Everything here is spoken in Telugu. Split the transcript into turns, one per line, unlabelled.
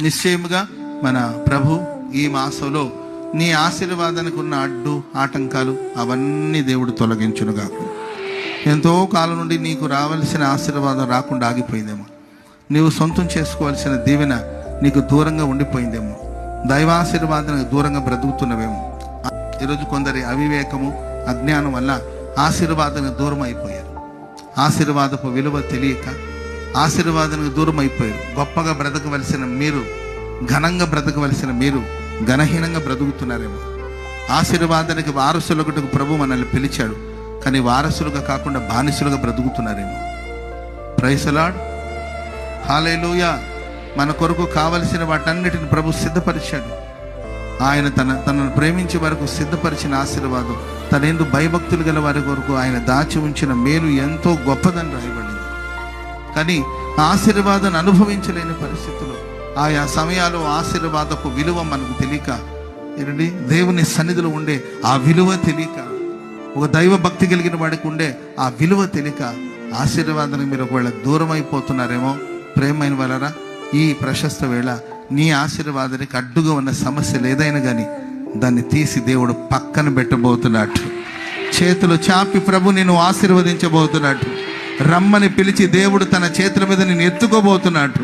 నిశ్చయముగా మన ప్రభు ఈ మాసంలో నీ ఆశీర్వాదానికి ఉన్న అడ్డు ఆటంకాలు అవన్నీ దేవుడు తొలగించునుగా. ఎంతో కాలం నుండి నీకు రావాల్సిన ఆశీర్వాదం రాకుండా ఆగిపోయిందేమో, నీవు సొంతం చేసుకోవాల్సిన దీవెన నీకు దూరంగా ఉండిపోయిందేమో, దైవాశీర్వాదానికి దూరంగా బ్రతుకుతున్నవేమో. ఈరోజు కొందరి అవివేకము అజ్ఞానం వల్ల ఆశీర్వాదానికి దూరం అయిపోయారు. ఆశీర్వాదపు విలువ తెలియక ఆశీర్వాదానికి దూరం అయిపోయారు. గొప్పగా బ్రతకవలసిన మీరు, ఘనంగా బ్రతకవలసిన మీరు ఘనహీనంగా బ్రతుకుతున్నారేమో. ఆశీర్వాదానికి వారసులకు ప్రభు మనల్ని పిలిచాడు, కానీ వారసులుగా కాకుండా బానిసులుగా బ్రతుకుతున్నారేమో. ప్రైజ్ ది లార్డ్, హల్లెలూయా. మన కొరకు కావలసిన వాటన్నిటిని ప్రభు సిద్ధపరిచాడు. ఆయన తనను ప్రేమించే వరకు సిద్ధపరిచిన ఆశీర్వాదం, తనేందు భయభక్తులు గల వారి కొరకు ఆయన దాచి ఉంచిన మేలు ఎంతో గొప్పదని రాయబడింది. కానీ ఆశీర్వాదాన్ని అనుభవించలేని పరిస్థితుల్లో, ఆయా సమయాల్లో ఆశీర్వాదపు విలువ మనకు తెలియక, ఏంటండి దేవుని సన్నిధిలో ఉండే ఆ విలువ తెలియక, ఒక దైవ భక్తి కలిగిన వాడికి ఉండే ఆ విలువ తెలియక ఆశీర్వాదానికి మీరు ఒకవేళ దూరం అయిపోతున్నారేమో. ప్రేమైన వాళ్ళరా, ఈ ప్రశస్త వేళ నీ ఆశీర్వాదానికి అడ్డుగా ఉన్న సమస్యలు ఏదైనా కానీ దాన్ని తీసి దేవుడు పక్కన పెట్టబోతున్నట్టు, చేతులు చాపి ప్రభు నేను ఆశీర్వదించబోతున్నట్టు, రమ్మని పిలిచి దేవుడు తన చేతుల మీద నేను ఎత్తుకోబోతున్నట్టు.